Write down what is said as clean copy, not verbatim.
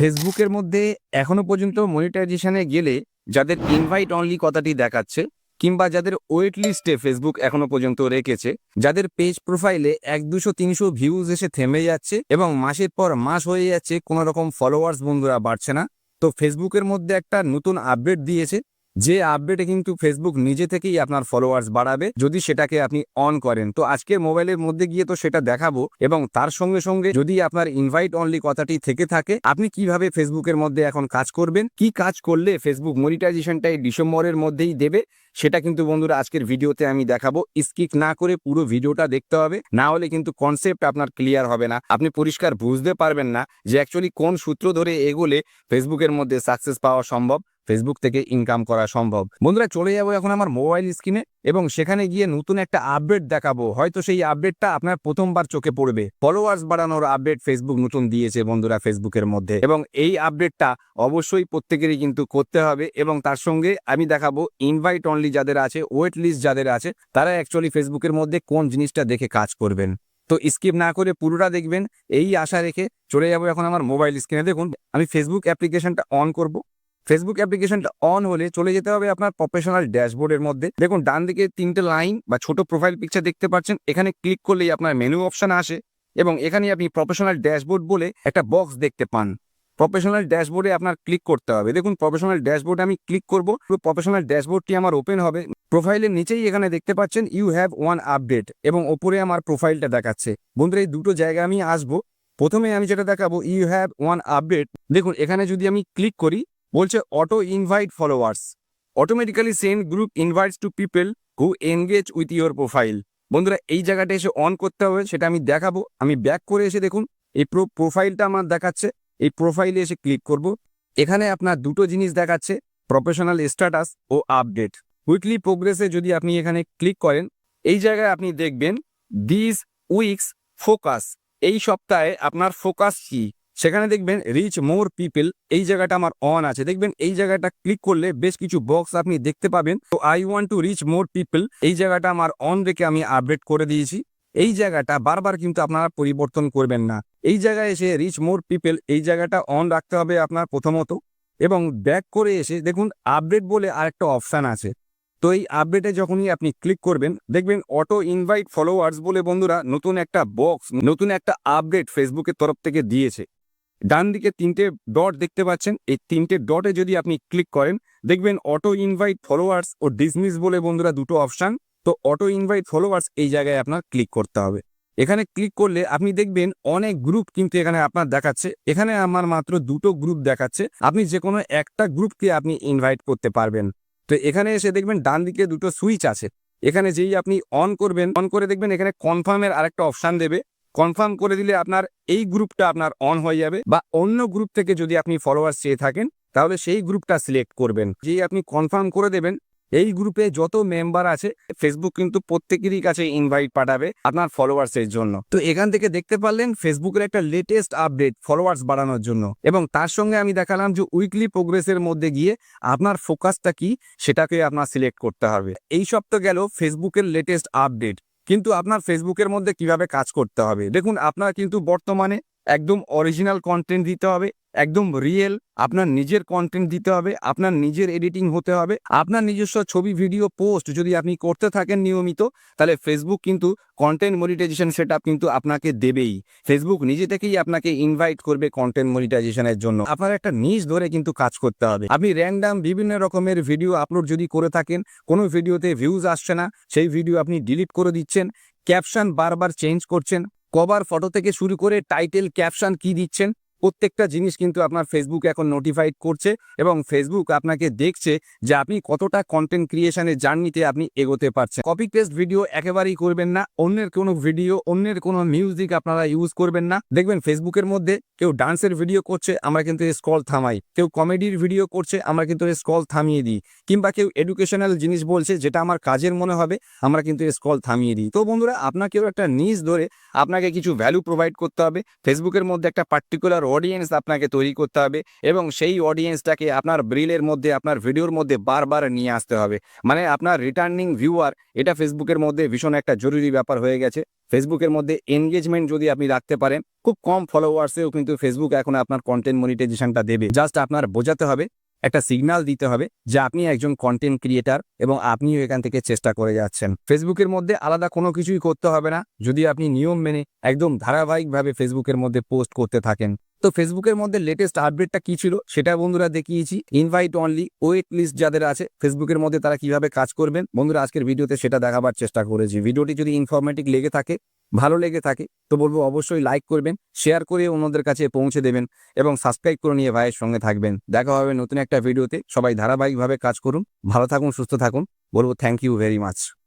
ফেসবুকের মধ্যে এখনো পর্যন্ত মনিটাইজেশনে গেলে যাদের ইনভাইট অনলি কথাটি দেখাচ্ছে কিংবা যাদের ওয়েট লিস্টে ফেসবুক এখনো পর্যন্ত রেখেছে, যাদের পেজ প্রোফাইলে 100-200-300 ভিউজ এসে থেমে যাচ্ছে এবং মাসের পর মাস হয়ে যাচ্ছে, কোনো রকম ফলোয়ার্স বন্ধুরা বাড়ছে না। তো ফেসবুকের মধ্যে একটা নতুন আপডেট দিয়েছে, যে আপডেটে কিন্তু ফেসবুক নিজে থেকেই আপনার ফলোয়ার্স বাড়াবে যদি সেটাকে আপনি অন করেন। তো আজকে মোবাইলের মধ্যে গিয়ে তো সেটা দেখাবো, এবং তার সঙ্গে সঙ্গে যদি আপনার ইনভাইট অনলি কথাটি থেকে থাকে, আপনি কিভাবে ফেসবুকের মধ্যে এখন কাজ করবেন, কি কাজ করলে ফেসবুক মনিটাইজেশনটাই ডিসেম্বরের মধ্যেই দেবে, সেটা কিন্তু বন্ধুরা আজকের ভিডিওতে আমি দেখাবো। স্কিপ না করে পুরো ভিডিওটা দেখতে হবে, না হলে কিন্তু কনসেপ্ট আপনার ক্লিয়ার হবে না, আপনি পরিষ্কার বুঝতে পারবেন না যে অ্যাকচুয়ালি কোন সূত্র ধরে এগোলে ফেসবুকের মধ্যে সাকসেস পাওয়া সম্ভব, ফেসবুক থেকে ইনকাম করা সম্ভব। বন্ধুরা চলে যাবো এখন আমার মোবাইল স্ক্রিনে এবং সেখানে গিয়ে নতুন একটা আপডেট দেখাবো। হয়তো সেই আপডেটটা আপনার প্রথমবার চোখে পড়বে। ফলোয়ার্স বাড়ানোর আপডেট ফেসবুক নতুন দিয়েছে বন্ধুরা ফেসবুকের মধ্যে, এবং এই আপডেটটা অবশ্যই প্রত্যেকেরই কিন্তু করতে হবে। এবং তার সঙ্গে আমি দেখাবো ইনভাইট অনলি যাদের আছে, ওয়েট লিস্ট যাদের আছে, তারা অ্যাকচুয়ালি ফেসবুকের মধ্যে কোন জিনিসটা দেখে কাজ করবেন। তো স্কিপ না করে পুরোটা দেখবেন এই আশা রেখে চলে যাবো এখন আমার মোবাইল স্ক্রিনে। দেখুন আমি ফেসবুক অ্যাপ্লিকেশনটা অন করব। ফেসবুক অ্যাপ্লিকেশনটা অন হলে চলে যেতে হবে আপনার প্রফেশনাল ড্যাশবোর্ডের মধ্যে। দেখুন ডান দিকে 3টে লাইন বা ছোট প্রোফাইল পিকচার দেখতে পাচ্ছেন, এখানে ক্লিক করলেই আপনার মেনু অপশন আসে এবং এখানে আপনি প্রফেশনাল ড্যাশবোর্ড বলে একটা বক্স দেখতে পান। প্রফেশনাল ড্যাশবোর্ডে আপনার ক্লিক করতে হবে। দেখুন প্রফেশনাল ড্যাশবোর্ডে আমি ক্লিক করব, প্রফেশনাল ড্যাশবোর্ডটি আমার ওপেন হবে। প্রোফাইলের নিচেই এখানে দেখতে পাচ্ছেন ইউ হ্যাভ ওয়ান আপডেট, এবং ওপরে আমার প্রোফাইলটা দেখাচ্ছে। বন্ধুরা এই দুটো জায়গায় আমি আসবো। প্রথমে আমি যেটা দেখাবো ইউ হ্যাভ ওয়ান আপডেট, দেখুন এখানে যদি আমি ক্লিক করি বলছে auto invite followers, automatically send group invites to people who engage with your profile. বন্ধুরা এই জায়গাটা এসে অন করতে হবে, সেটা আমি দেখাবো। আমি ব্যাক করে এসে দেখুন এই প্রোফাইলটা আমার দেখাচ্ছে, এই প্রোফাইলে এসে ক্লিক করব। এখানে আপনার দুটো জিনিস দেখাচ্ছে, প্রফেশনাল স্ট্যাটাস ও আপডেট। উইকলি প্রোগ্রেসে যদি আপনি এখানে ক্লিক করেন, এই জায়গায় আপনি দেখবেন দিস উইকস ফোকাস, এই সপ্তাহে আপনার ফোকাস কি, সেখানে দেখবেন রিচ মোর পিপল, এই জায়গাটা আমার অন আছে। দেখবেন এই জায়গাটা ক্লিক করলে বেশ কিছু বক্স আপনি দেখতে পাবেন। তো I want to reach more people, এই জায়গাটা আমার অন রেখে আমি আপডেট করে দিয়েছি। এই জায়গাটা বারবার কিন্তু আপনারা পরিবর্তন করবেন না। এই জায়গায় এসে রিচ মোর পিপল, এই জায়গাটা অন রাখতে হবে আপনার প্রথমত, এবং ব্যাক করে এসে দেখুন আপডেট বলে আরেকটা অপশান আছে। তো এই আপডেটে যখনই আপনি ক্লিক করবেন দেখবেন অটো ইনভাইট ফলোয়ার্স বলে বন্ধুরা নতুন একটা বক্স, নতুন একটা আপডেট ফেসবুকের তরফ থেকে দিয়েছে। ডান দিকে 3টে ডট দেখতে পাচ্ছেন, এই 3টে ডটে যদি আপনি ক্লিক করেন দেখবেন অটো ইনভাইট ফলোয়ার্স ও ডিসমিস বলে বন্ধুরা দুটো অপশান। তো অটো ইনভাইট ফলোয়ার্স এই জায়গায় আপনার ক্লিক করতে হবে। এখানে ক্লিক করলে আপনি দেখবেন অনেক গ্রুপ কিন্তু এখানে আপনার দেখাচ্ছে। এখানে আমার মাত্র দুটো গ্রুপ দেখাচ্ছে, আপনি যে কোনো একটা গ্রুপকে আপনি ইনভাইট করতে পারবেন। তো এখানে এসে দেখবেন ডান দিকে দুটো সুইচ আছে, এখানে যেই আপনি অন করবেন, অন করে দেখবেন এখানে কনফার্মের আরেকটা অপশান দেবে। কনফার্ম করে দিলে আপনার এই গ্রুপটা আপনার অন হয়ে যাবে, বা অন্য গ্রুপ থেকে যদি আপনি ফলোয়ার্স চেয়ে থাকেন তাহলে সেই গ্রুপটা সিলেক্ট করবেন। যেই আপনি কনফার্ম করে দেবেন, এই গ্রুপে যত মেম্বার আছে ফেসবুক কিন্তু প্রত্যেকেরই কাছে ইনভাইট পাঠাবে আপনার ফলোয়ার্সের জন্য। তো এখান থেকে দেখতে পারলেন ফেসবুকের একটা লেটেস্ট আপডেট ফলোয়ার্স বাড়ানোর জন্য, এবং তার সঙ্গে আমি দেখালাম যে উইকলি প্রোগ্রেসের মধ্যে গিয়ে আপনার ফোকাসটা কি সেটাকে আপনার সিলেক্ট করতে হবে। এই সব তো গেল ফেসবুকের লেটেস্ট আপডেট, কিন্তু আপনার ফেসবুকের মধ্যে কিভাবে কাজ করতে হবে দেখুন। আপনার কিন্তু বর্তমানে একদম অরিজিনাল কন্টেন্ট দিতে হবে, একদম রিয়েল আপনার নিজের কন্টেন্ট দিতে হবে, আপনার নিজের এডিটিং হতে হবে। আপনার নিজস্ব ছবি ভিডিও পোস্ট যদি আপনি করতে থাকেন নিয়মিত, তাহলে ফেসবুক কিন্তু কন্টেন্ট মনিটাইজেশন সেটআপ কিন্তু আপনাকে দেবেই। ফেসবুক নিজে থেকেই আপনাকে ইনভাইট করবে কন্টেন্ট মনিটাইজেশনের জন্য। আপনার একটা নিশ ধরে কিন্তু কাজ করতে হবে। আপনি র্যান্ডাম বিভিন্ন রকমের ভিডিও আপলোড যদি করে থাকেন, কোনো ভিডিওতে ভিউজ আসছে না, সেই ভিডিও আপনি ডিলিট করে দিচ্ছেন, ক্যাপশন বারবার চেঞ্জ করছেন, কভার ফটো থেকে শুরু করে টাইটেল ক্যাপশন কি দিচ্ছেন, প্রত্যেকটা জিনিস কিন্তু আপনার ফেসবুক এখন নোটিফাইড করছে, এবং ফেসবুক আপনাকে দেখছে যে আপনি কতটা কন্টেন্ট ক্রিয়েশনের জার্নিতে আপনি এগোতে পারছেন। কপি পেস্ট ভিডিও একেবারেই করবেন না, অন্যের কোনো ভিডিও, অন্যের কোনো মিউজিক আপনারা ইউজ করবেন না। দেখবেন ফেসবুকের মধ্যে কেউ ডান্সের ভিডিও করছে, আমরা কিন্তু স্ক্রল থামাই, কেউ কমেডির ভিডিও করছে, আমরা কিন্তু স্ক্রল থামিয়ে দিই, কিংবা কেউ এডুকেশনাল জিনিস বলছে যেটা আমার কাজের মনে হবে, আমরা কিন্তু স্ক্রল থামিয়ে দিই। তো বন্ধুরা আপনাকেও একটা নিজ ধরে আপনাকে কিছু ভ্যালু প্রোভাইড করতে হবে। ফেসবুকের মধ্যে একটা পার্টিকুলার অডিয়েন্স আপনাকে তৈরি করতে হবে এবং সেই অডিয়েন্সটাকে আপনার রিলের মধ্যে, আপনার ভিডিওর মধ্যে বারবার নিয়ে আসতে হবে। মানে আপনার রিটার্নিং ভিউয়ার, এটা ফেসবুকের মধ্যে ভীষণ একটা জরুরি ব্যাপার হয়ে গেছে। ফেসবুকের মধ্যে এনগেজমেন্ট যদি আপনি রাখতে পারেন, খুব কম ফলোয়ার্সেও কিন্তু ফেসবুক এখন আপনার কন্টেন্ট মনিটাইজেশনটা দেবে। জাস্ট আপনার বোঝাতে হবে, একটা সিগন্যাল দিতে হবে যে আপনি একজন কন্টেন্ট ক্রিয়েটার এবং আপনিও এখান থেকে চেষ্টা করে যাচ্ছেন। ফেসবুকের মধ্যে আলাদা কোনো কিছুই করতে হবে না, যদি আপনি নিয়ম মেনে একদম ধারাবাহিকভাবে ফেসবুকের মধ্যে পোস্ট করতে থাকেন। তো ফেসবুকের মধ্যে লেটেস্ট আপডেটটা কি ছিল সেটা বন্ধুরা দেখিয়েছি। ইনভাইট অনলি, ওয়েট লিস্ট যাদের আছে ফেসবুকের মধ্যে, তারা কিভাবে কাজ করবেন বন্ধুরা আজকের ভিডিওতে সেটা দেখাবার চেষ্টা করেছি। ভিডিওটি যদি ইনফরমেটিভ লেগে থাকে, ভালো লেগে থাকে, তো বলবো অবশ্যই লাইক করবেন, শেয়ার করে অন্যদের কাছে পৌঁছে দেবেন এবং সাবস্ক্রাইব করে নিয়ে ভাইয়ের সঙ্গে থাকবেন। দেখা হবে নতুন একটা ভিডিওতে। সবাই ধারাবাহিকভাবে কাজ করুন, ভালো থাকুন, সুস্থ থাকুন। বলবো থ্যাংক ইউ ভেরি মাচ।